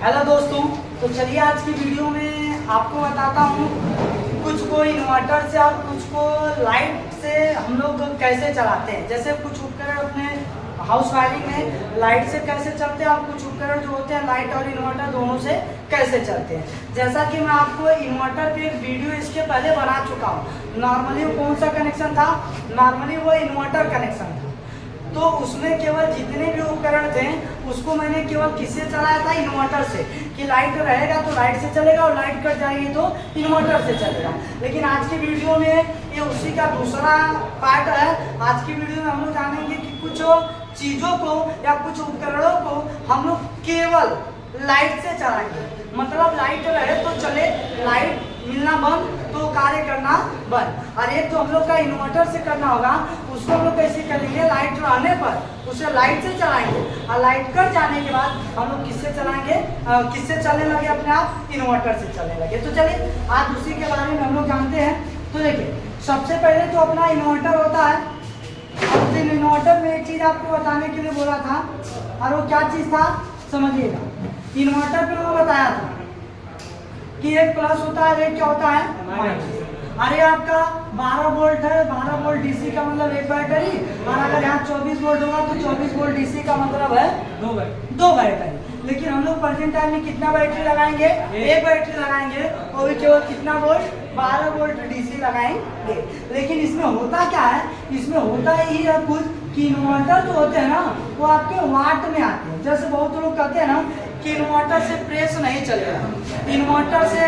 Hello दोस्तों, तो चलिए आज की वीडियो में आपको बताता हूँ कुछ को इन्वर्टर से और कुछ को लाइट से हम लोग कैसे चलाते हैं। जैसे कुछ उपकरण अपने हाउस वायरिंग में लाइट से कैसे चलते हैं और कुछ उपकरण जो होते हैं लाइट और इन्वर्टर दोनों से कैसे चलते हैं। जैसा कि मैं आपको इन्वर्टर पे एक वीडियो इसके पहले बना चुका हूँ। नॉर्मली वो कौन सा कनेक्शन था, नॉर्मली वो इन्वर्टर कनेक्शन था। तो उसमें केवल जितने भी उपकरण थे उसको मैंने केवल किससे चलाया था, इन्वर्टर से। कि लाइट रहेगा तो लाइट से चलेगा और लाइट कट जाएगी तो इन्वर्टर से चलेगा। लेकिन आज की वीडियो में ये उसी का दूसरा पार्ट है। आज की वीडियो में हम लोग जानेंगे कि कुछ चीज़ों को या कुछ उपकरणों को हम लोग केवल लाइट से चलाएंगे। मतलब लाइट रहे तो चले, लाइट मिलना बंद तो कार्य करना बंद। और एक तो हम लोग का इन्वर्टर से करना होगा, उसको हम लोग कैसे करेंगे, लाइट रहने पर उसे लाइट से चलाएंगे और लाइट कट जाने के बाद हम लोग किससे चलाएंगे, किससे चलने लगे, अपने आप इन्वर्टर से चलने लगे। तो चलिए आज उसी के बारे में हम लोग जानते हैं। तो देखिए, सबसे पहले तो अपना इन्वर्टर होता है। और इन्वर्टर में एक चीज़ आपको बताने के लिए बोला था, और वो क्या चीज़ था समझिएगा। इन्वर्टर पे मैं बताया था कि एक प्लस होता है, एक क्या होता है माइनस। अरे आपका 12 वोल्ट है, 12 वोल्ट डीसी का मतलब एक बैटरी, और अगर यहाँ 24 वोल्ट होगा तो 24 वोल्ट डीसी का मतलब है दो बैटरी। लेकिन हम लोग प्रेजेंट टाइम में कितना बैटरी लगाएंगे, एक बैटरी लगाएंगे, और भी केवल कितना वोल्ट, 12 वोल्ट डीसी लगाएंगे। लेकिन इसमें होता क्या है, इसमें होता ही है कुछ कि इन्वर्टर जो होते हैं ना वो आपके वाट में आते हैं। जैसे बहुत लोग कहते हैं ना कि इन्वर्टर से प्रेस नहीं चलेगा, इन्वर्टर से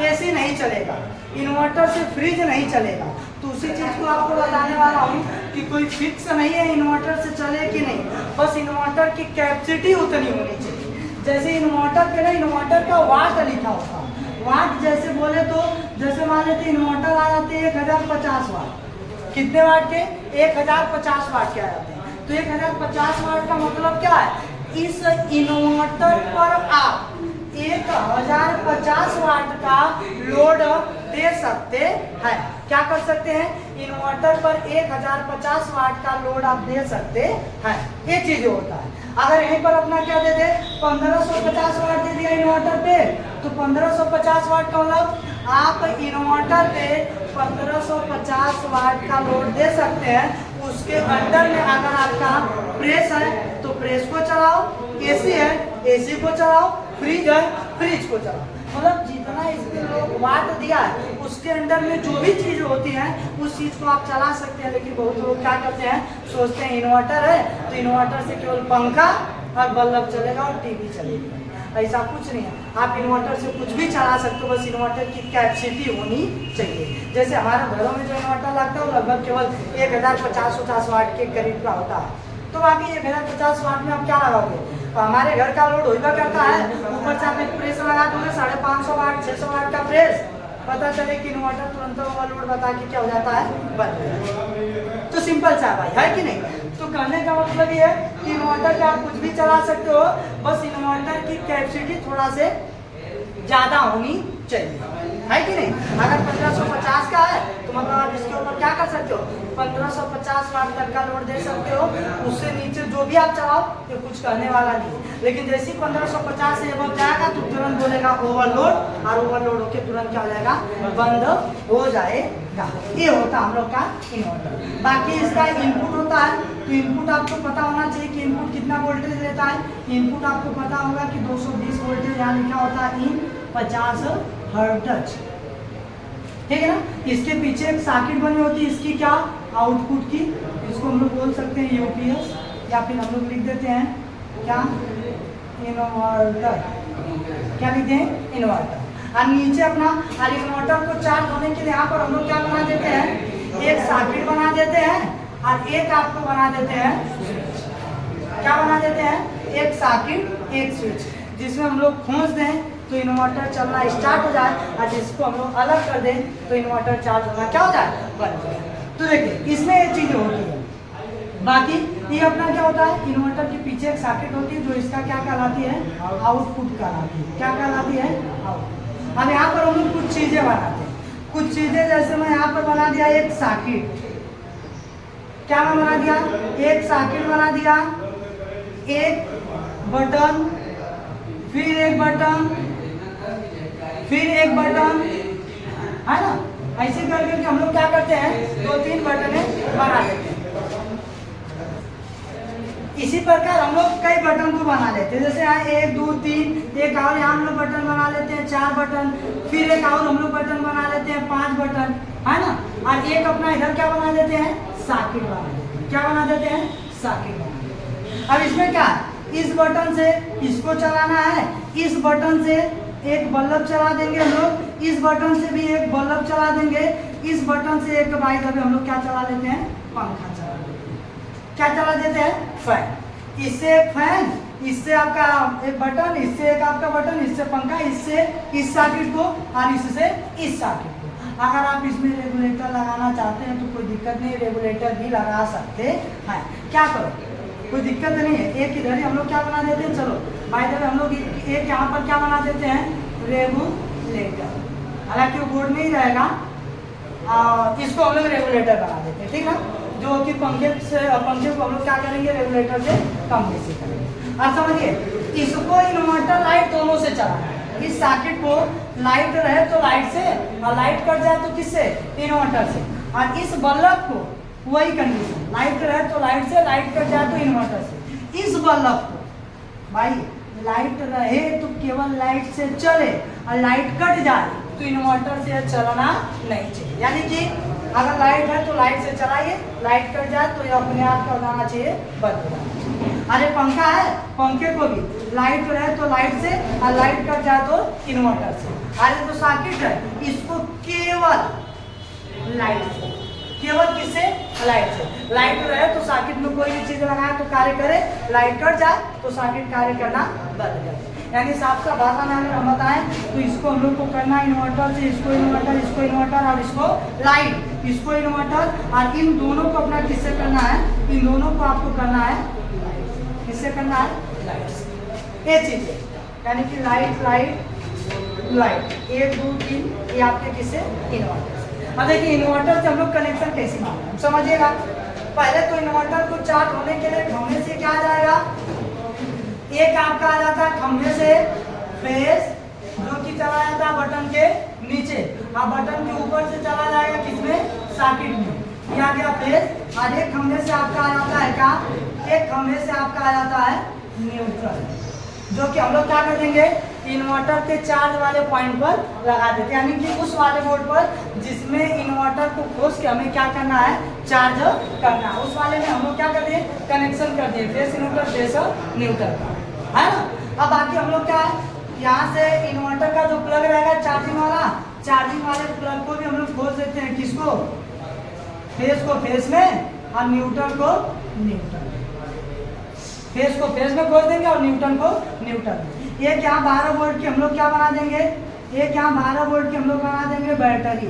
एसी नहीं चलेगा, इन्वर्टर से फ्रिज नहीं चलेगा। तो उसी चीज़ को आपको बताने वाला हूँ कि कोई फिक्स नहीं है इन्वर्टर से चले कि नहीं, बस इन्वर्टर की कैपेसिटी उतनी होनी चाहिए। जैसे इन्वर्टर पे ना इन्वर्टर का वाट लिखा होता है। वाट जैसे बोले तो जैसे मान लेते इन्वर्टर आ जाते हैं 1050 वाट। कितने वाट के, 1050 वाट के आ जाते हैं। तो 1050 वाट का मतलब क्या है, इस इन्वर्टर पर आप 1050 वाट का लोड दे सकते हैं। क्या कर सकते हैं, इन्वर्टर पर 1050 वाट का लोड आप दे सकते हैं। ये चीज होता है। अगर यहीं पर अपना क्या दे दे, 1550 वाट दे दिया इन्वर्टर पे, तो 1550 वाट का मतलब आप इन्वर्टर पे 1550 वाट का लोड दे सकते हैं। उसके अंदर में अगर आपका प्रेस है तो प्रेस को चलाओ, एसी है एसी को चलाओ, फ्रिज है फ्रिज को चलाओ। मतलब जितना इसमें लोग वाट दिया है उसके अंदर में जो भी चीज होती है उस चीज को आप चला सकते हैं। लेकिन बहुत लोग क्या करते हैं, सोचते हैं इन्वर्टर है तो इन्वर्टर से केवल पंखा और बल्ब चलेगा और टीवी चलेगी। ऐसा कुछ नहीं है, आप इन्वर्टर से कुछ भी चला सकते हो, बस इन्वर्टर की कैपेसिटी होनी चाहिए। जैसे हमारे घरों में जो इन्वर्टर लगता है वो लगभग केवल 1050 वाट के करीब का होता है। तो बाकी 1050 वाट में आप क्या लगाओगे, तो हमारे घर का लोड होगा करता है, ऊपर से आप एक प्रेस लगा दोगे 550 वाट 600 वाट का प्रेस, पता चले कि इन्वर्टर तुरंत लोड बता के क्या हो जाता है, बंद। तो सिंपल सा भाई है कि नहीं। तो कहने का मतलब ये है कि इन्वर्टर का आप कुछ भी चला सकते हो, बस इन्वर्टर की कैपेसिटी थोड़ा से ज़्यादा होनी चाहिए, है कि नहीं। अगर 1550 का है तो मतलब आप इसके ऊपर क्या कर सकते हो, 1550 वाट तक का लोड दे सकते हो। उससे नीचे जो भी आप चलाओ ये कुछ कहने वाला नहीं है। लेकिन जैसे ही 1550 से एबव जाएगा तो तुरंत बोलेगा ओवरलोड, और ओवरलोड होकर तुरंत क्या हो जाएगा, बंद हो जाएगा। ये होता है हम लोग का इन्वर्टर। बाकी इसका इनपुट होता है, तो इनपुट आपको पता होना चाहिए कि इनपुट कितना वोल्टेज लेता है। इनपुट आपको पता होगा कि 220 वोल्टेज यहाँ लिखा होता है इन 50 हर्ट्ज, ठीक है ना। इसके पीछे एक सर्किट बनी होती है, इसकी क्या, आउटपुट की, इसको हम लोग बोल सकते हैं यूपीएस, या फिर हम लोग लिख देते हैं क्या, इन्वर्टर। क्या लिखते हैं, इन्वर्टर। और नीचे अपना और इन्वर्टर को चार्ज होने के लिए यहाँ पर हम लोग क्या बना देते हैं, एक सर्किट बना देते हैं और एक आपको बना देते हैं, क्या बना देते हैं, एक सर्किट एक स्विच, जिसमें हम लोग खोज दें तो इन्वर्टर चलना स्टार्ट हो जाए, और जिसको हम लोग अलग कर दें तो इन्वर्टर चार्ज होना क्या हो जाए, बंद हो जाए। तो देखिए इसमें ये चीज़ें होती है। बाकी ये अपना क्या होता है, इन्वर्टर के पीछे एक सर्किट होती है जो इसका क्या कहलाती है, आउटपुट कहलाती है। क्या कहलाती है, आउटपुट। अब यहाँ पर हम लोग कुछ चीज़ें बनाते हैं, कुछ चीज़ें जैसे मैं यहाँ पर बना दिया एक सर्किट, क्या मैं बना दिया, एक सर्किट बना दिया, एक बटन फिर एक बटन, फिर एक बटन, है ना। ऐसे करके हम लोग क्या करते हैं, 2-3 बटनें बना लेते हैं। इसी प्रकार हम लोग कई बटन को बना लेते हैं, जैसे यहाँ 1 2 3, एक और यहाँ हम लोग बटन बना लेते हैं 4 बटन, फिर एक और हम लोग बटन बना लेते हैं 5 बटन, है ना। और एक अपना इधर क्या बना देते हैं, सॉकेट बना देते हैं। क्या बना देते हैं, सॉकेट बना देते हैं। अब इसमें क्या, इस बटन से इसको चलाना है, इस बटन से एक बल्ब चला देंगे हम लोग, इस बटन से भी एक बल्ब चला देंगे, इस बटन से एक बाई दबे हम लोग क्या चला लेते हैं, पंखा चला देते हैं। क्या चला देते हैं, फैन। इससे एक फैन, इससे आपका एक बटन, इससे एक आपका बटन, इससे पंखा, इससे इस सॉकेट को और इससे इस सॉकेट को। अगर आप इसमें रेगुलेटर लगाना चाहते हैं तो कोई दिक्कत नहीं, रेगुलेटर भी लगा सकते हैं। क्या करो, कोई दिक्कत नहीं है। एक इधर ही हम लोग क्या बना देते हैं, चलो भाई इधर हम लोग एक यहाँ पर क्या बना देते हैं, रेगुलेटर। हालांकि वो बोर्ड में ही रहेगा, इसको हम लोग रेगुलेटर बना देते हैं, ठीक है, जो कि पंखे को हम लोग क्या करेंगे, रेगुलेटर से कम बेसी करेंगे। और समझिए, इसको इन्वर्टर लाइट दोनों से चलाना है। इस सॉकेट को लाइट रहे तो लाइट से, और लाइट कट जाए तो किससे, इन्वर्टर से। और इस बल्ब को वही कंडीशन, लाइट रहे तो लाइट से, लाइट कट जाए तो इन्वर्टर से। इस बल्ब को भाई लाइट रहे तो केवल लाइट से चले, और लाइट कट जाए तो इन्वर्टर से चलना नहीं चाहिए। यानी कि अगर लाइट है तो लाइट से चलाइए, लाइट कट जाए तो ये अपने आप क्या जाना चाहिए, बंद हो जाना चाहिए। अरे पंखा है, पंखे को भी लाइट रहे तो लाइट से, और लाइट कट जाए तो इन्वर्टर से। अरे तो सॉकेट है, इसको केवल लाइट से, केवल किससे, लाइट से। लाइट रहे तो सॉकेट में कोई भी चीज लगाए तो कार्य करे, लाइट कट जाए तो सॉकेट कार्य करना बंद कर दे। यानी साफ साफ भाषा में अगर हम बताएं तो इसको हम लोग को करना इन्वर्टर से, इसको इन्वर्टर, इसको इन्वर्टर और इसको लाइट, इसको इन्वर्टर, और इन दोनों को अपना किससे करना है, इन दोनों को आपको करना है किससे करना है, लाइट से। ये चीज है, यानी कि लाइट लाइट लाइट, 1 2 3 ये आपके किससे, इन्वर्टर से। अब देखिए इन्वर्टर से हम लोग कनेक्शन कैसे मारना है, समझिएगा। पहले तो इन्वर्टर को चार्ज होने के लिए खंभे से क्या आ जाएगा, एक आपका आ जाता है खंभे से फेस, जो कि चला जाता है बटन के नीचे, और बटन के ऊपर से चला जाएगा किसमें, सॉकेट में, ये आ गया फेस। और एक खंभे से आपका आ जाता है क्या, एक खंभे से आपका आ जाता है न्यूट्रल, जो कि हम लोग क्या कर देंगे, इन्वर्टर के चार्ज वाले पॉइंट पर लगा देते हैं। यानी कि उस वाले बोर्ड पर जिसमें इन्वर्टर को खोज के हमें क्या करना है, चार्ज करना है, उस वाले में हम लोग क्या कर दिए, कनेक्शन कर दिए, फेस न्यूट्रल, फेस न्यूट्रल का, है ना। अब बाकी हम लोग क्या है, यहाँ से इन्वर्टर का जो प्लग रहेगा चार्जिंग वाला, चार्जिंग वाले प्लग को भी हम लोग खोज देते हैं, किसको, फेस को फेस में, और न्यूट्रल को न्यूट्रल, फेस को फेस में खोज देंगे और न्यूट्रल को न्यूट्रल में। एक यहाँ 12 वोल्ट की हम लोग क्या बना देंगे, एक यहाँ 12 वोल्ट की हम लोग बना देंगे बैटरी।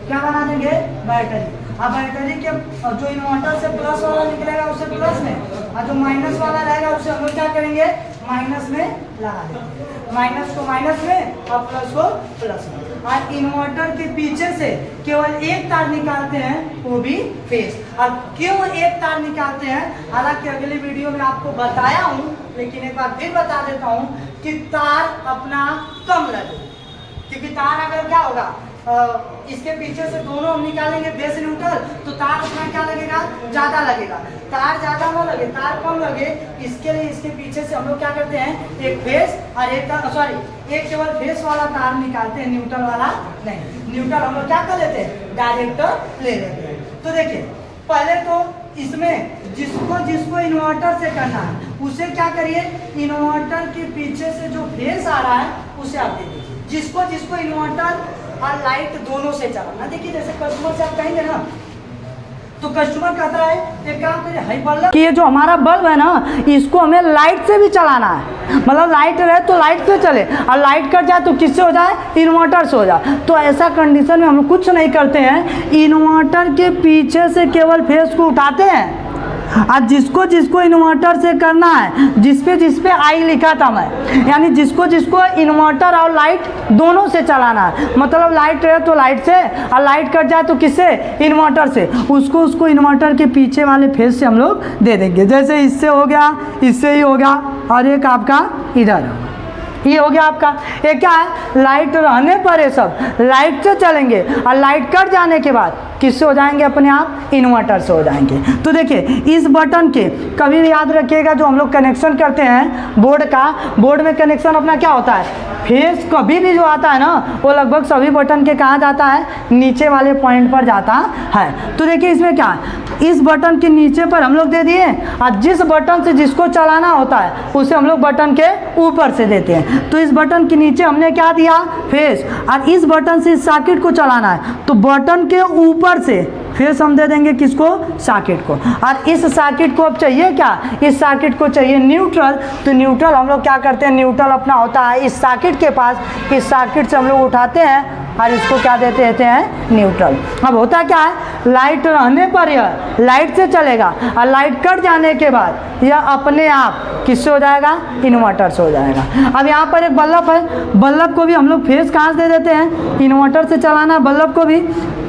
क्या बना देंगे, बैटरी। अब बैटरी के जो इन्वर्टर से प्लस वाला निकलेगा उसे प्लस में, और जो माइनस वाला रहेगा उसे हम लोग क्या करेंगे, माइनस में लगा देंगे। माइनस को माइनस में और प्लस को प्लस में। और इन्वर्टर के पीछे से केवल एक तार निकालते हैं, वो भी फेस। और क्यों एक तार निकालते हैं, हालांकि अगली वीडियो में आपको बताया हूँ, लेकिन एक बार फिर बता देता हूँ कि तार अपना कम लगे, क्योंकि तार अगर क्या होगा, इसके पीछे से दोनों हम निकालेंगे फेस न्यूट्रल, तो तार अपना क्या लगेगा, ज्यादा लगेगा। तार ज्यादा ना लगे, तार कम लगे, इसके लिए इसके पीछे से हम लोग क्या करते हैं, एक फेस और एक एक केवल फेस वाला तार निकालते हैं, न्यूट्रल वाला नहीं। न्यूट्रल हम लोग क्या कर लेते हैं, डायरेक्ट ले लेते हैं। तो देखिए पहले तो इसमें जिसको इन्वर्टर से करना है उसे क्या करिए, इन्वर्टर के पीछे से जो फेस आ रहा है उसे आप दे दीजिए। जिसको इन्वर्टर और लाइट दोनों से चलाना। देखिए जैसे कस्टमर से आप कहेंगे ना, तो कस्टमर कहता है एक काम करिए, हाई बल्ब कि ये जो हमारा बल्ब है ना, इसको हमें लाइट से भी चलाना है, मतलब लाइट रहे तो लाइट से चले, और लाइट कट जाए तो किससे हो जाए, इन्वर्टर से हो जाए। तो ऐसा कंडीशन में हम कुछ नहीं करते हैं, इन्वर्टर के पीछे से केवल फेस को उठाते हैं, और जिसको इन्वर्टर से करना है, जिस पे आई लिखा था मैं, यानी जिसको इन्वर्टर और लाइट दोनों से चलाना है, मतलब लाइट रहे तो लाइट से, और लाइट कट जाए तो किससे, इन्वर्टर से, उसको इन्वर्टर के पीछे वाले फेस से हम लोग दे देंगे। जैसे इससे हो गया, इससे ही हो गया, और एक आपका इधर। ये हो गया आपका। ये क्या है, लाइट रहने पर ये सब लाइट से चलेंगे और लाइट कट जाने के बाद किससे हो जाएंगे, अपने आप इन्वर्टर से हो जाएंगे। तो देखिए इस बटन के कभी भी याद रखिएगा, जो हम लोग कनेक्शन करते हैं बोर्ड का, बोर्ड में कनेक्शन अपना क्या होता है, फेस कभी भी जो आता है ना वो लगभग सभी बटन के कहाँ जाता है, नीचे वाले पॉइंट पर जाता है। तो देखिए इसमें क्या है, इस बटन के नीचे पर हम लोग दे दिए और जिस बटन से जिसको चलाना होता है उसे हम लोग बटन के ऊपर से देते हैं। तो इस बटन के नीचे हमने क्या दिया, फेस, और इस बटन से इस सर्किट को चलाना है तो बटन के ऊपर से फेस हम दे देंगे किसको, सर्किट को। और इस सर्किट को अब चाहिए क्या, इस सर्किट को चाहिए न्यूट्रल। तो न्यूट्रल हम लोग क्या करते हैं, न्यूट्रल अपना होता है इस सर्किट के पास, इस सर्किट से हम लोग उठाते हैं और इसको क्या देते हैं, न्यूट्रल। अब होता क्या है, लाइट रहने पर यह लाइट से चलेगा और लाइट कट जाने के बाद यह अपने आप किससे हो जाएगा, इन्वर्टर से हो जाएगा। अब यहाँ पर एक बल्ब है, बल्ब को भी हम लोग फेस कहाँ से दे देते हैं, इन्वर्टर से चलाना बल्ब को भी।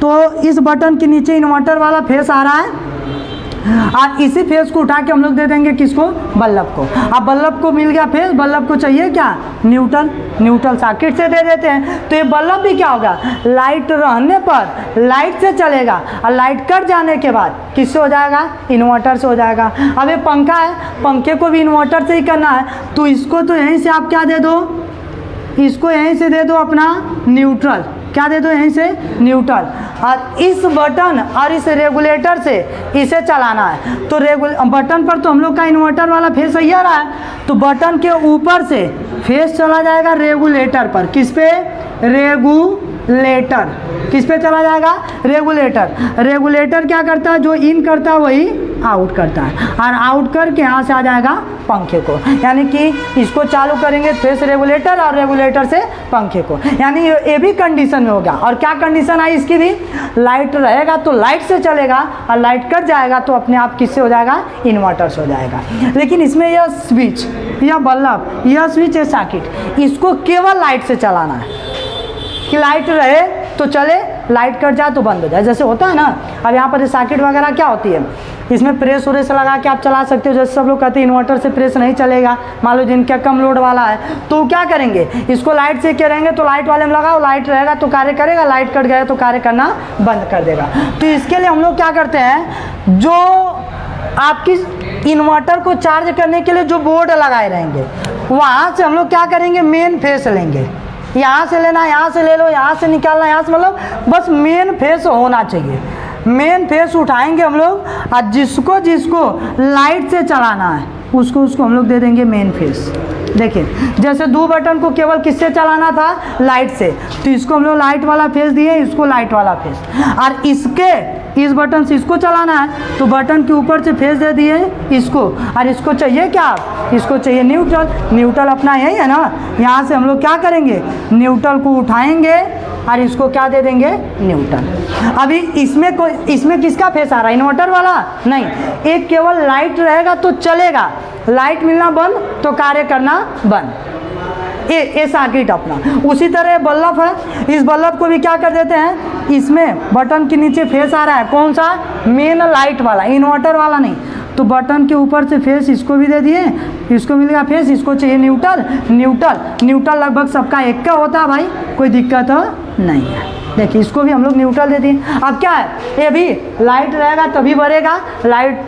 तो इस बटन के नीचे इन्वर्टर वाला फेस आ रहा है और इसी फेस को उठा के हम लोग दे देंगे किसको, बल्ब को। अब बल्ब को मिल गया फेस, बल्ब को चाहिए क्या, न्यूट्रल, न्यूट्रल सर्किट से दे देते हैं। तो ये बल्ब भी क्या होगा, लाइट रहने पर लाइट से चलेगा और लाइट कट जाने के बाद किससे हो जाएगा, इन्वर्टर से हो जाएगा। अब ये पंखा है, पंखे को भी इन्वर्टर से ही करना है तो इसको तो यहीं से आप क्या दे दो, इसको यहीं से दे दो अपना न्यूट्रल, क्या दे दो यहीं से न्यूट्रल। और इस बटन और इस रेगुलेटर से इसे चलाना है। तो बटन पर तो हम लोग का इन्वर्टर वाला फेस ही आ रहा है, तो बटन के ऊपर से फेस चला जाएगा रेगुलेटर पर, किस पे, रेगुलेटर, किस पे चला जाएगा, रेगुलेटर। रेगुलेटर क्या करता है, जो इन करता है वही आउट करता है और आउट करके यहाँ से आ जाएगा पंखे को, यानी कि इसको चालू करेंगे फेस रेगुलेटर और रेगुलेटर से पंखे को, यानी ये भी कंडीशन में होगा। और क्या कंडीशन आई इसकी भी, लाइट रहेगा तो लाइट से चलेगा और लाइट कट जाएगा तो अपने आप किससे हो जाएगा, इन्वर्टर से हो जाएगा। लेकिन इसमें यह स्विच, यह बल्ब, यह स्विच, यह सर्किट, इसको केवल लाइट से चलाना है कि लाइट रहे तो चले, लाइट कट जाए तो बंद हो जाए, जैसे होता है ना। अब यहाँ पर सर्किट वगैरह क्या होती है, इसमें प्रेस व्रेस लगा के आप चला सकते हो। जैसे सब लोग कहते हैं इन्वर्टर से प्रेस नहीं चलेगा, मान लो जिनका कम लोड वाला है तो क्या करेंगे, इसको लाइट से करेंगे तो लाइट वाले में लगाओ, लाइट रहेगा तो कार्य करेगा, लाइट कट गया तो कार्य करना बंद कर देगा। तो इसके लिए हम लोग क्या करते हैं, जो आपकी इन्वर्टर को चार्ज करने के लिए जो बोर्ड लगाए रहेंगे वहाँ से हम लोग क्या करेंगे, मेन फेस लेंगे, यहाँ से लेना, यहाँ से ले लो, यहाँ से निकालना, यहाँ से, मतलब बस मेन फेस होना चाहिए। मेन फेस उठाएंगे हम लोग और जिसको जिसको लाइट से चलाना है उसको हम लोग दे देंगे मेन फेस। देखिए जैसे दो बटन को केवल किससे चलाना था, लाइट से, तो इसको हम लोग लाइट वाला फेस दिए, इसको लाइट वाला फेस। और इस बटन से इसको चलाना है तो बटन के ऊपर से फेस दे दिए इसको, और इसको चाहिए क्या, इसको चाहिए न्यूट्रल। न्यूट्रल अपना यही है ना, यहाँ से हम लोग क्या करेंगे, न्यूट्रल को उठाएंगे और इसको क्या दे देंगे, न्यूट्रल। अभी इसमें किसका फेस आ रहा है, इन्वर्टर वाला नहीं, एक केवल लाइट रहेगा तो चलेगा, लाइट मिलना बंद तो कार्य करना बंद, ये सर्किट अपना। उसी तरह बल्ब है, इस बल्ब को भी क्या कर देते हैं, इसमें बटन के नीचे फेस आ रहा है, कौन सा, मेन लाइट वाला, इन्वर्टर वाला नहीं, तो बटन के ऊपर से फेस इसको भी दे दिए, इसको मिलेगा फेस, इसको चाहिए न्यूट्रल। न्यूट्रल लगभग सबका एक का होता है भाई, कोई दिक्कत नहीं है। देखिए इसको भी हम लोग न्यूट्रल दे दिए। अब क्या है, ये भी लाइट रहेगा तभी बढ़ेगा, लाइट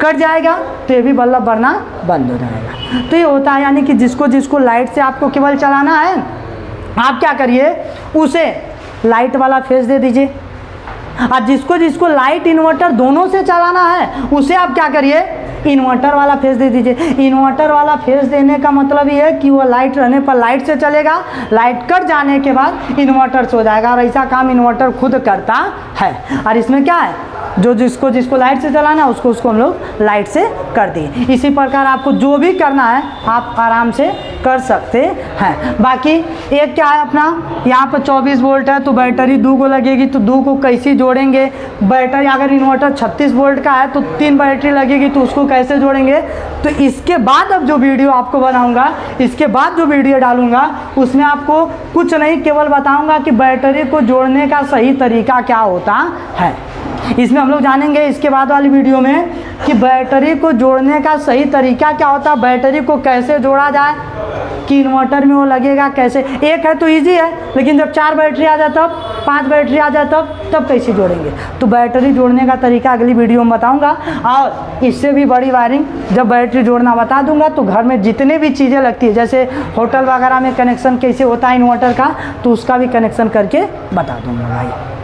कट जाएगा तो ये भी बल्ब बढ़ना बंद हो जाएगा। तो ये होता है, यानी कि जिसको जिसको लाइट से आपको केवल चलाना है, आप क्या करिए, उसे लाइट वाला फेस दे दीजिए, और जिसको जिसको लाइट इन्वर्टर दोनों से चलाना है उसे आप क्या करिए, इन्वर्टर वाला फेस दे दीजिए। इन्वर्टर वाला फेस देने का मतलब ये है कि वो लाइट रहने पर लाइट से चलेगा, लाइट कट जाने के बाद इन्वर्टर से हो जाएगा, और ऐसा काम इन्वर्टर खुद करता है। और इसमें क्या है, जो जिसको लाइट से चलाना है उसको हम लोग लाइट से कर दिए। इसी प्रकार आपको जो भी करना है आप आराम से कर सकते हैं। बाकी एक क्या है अपना, यहाँ पर 24 वोल्ट है तो बैटरी 2 को लगेगी, तो 2 को कैसे जोड़ेंगे, बैटरी अगर इन्वर्टर 36 वोल्ट का है तो 3 बैटरी लगेगी तो उसको कैसे जोड़ेंगे। तो इसके बाद अब जो वीडियो आपको बनाऊंगा, इसके बाद जो वीडियो डालूंगा उसमें आपको कुछ नहीं, केवल बताऊंगा कि बैटरी को जोड़ने का सही तरीका क्या होता है। इसमें हम लोग जानेंगे इसके बाद वाली वीडियो में कि बैटरी को जोड़ने का सही तरीका क्या होता है, बैटरी को कैसे जोड़ा जाए, कि इन्वर्टर में वो लगेगा कैसे। एक है तो इजी है, लेकिन जब 4 बैटरी आ जाए तब, 5 बैटरी आ जाए तब कैसे जोड़ेंगे। तो बैटरी जोड़ने का तरीका अगली वीडियो में बताऊंगा, और इससे भी बड़ी वायरिंग जब बैटरी जोड़ना बता दूंगा तो घर में जितने भी चीज़ें लगती है, जैसे होटल वगैरह में कनेक्शन कैसे होता है इन्वर्टर का, तो उसका भी कनेक्शन करके बता दूंगा भाई।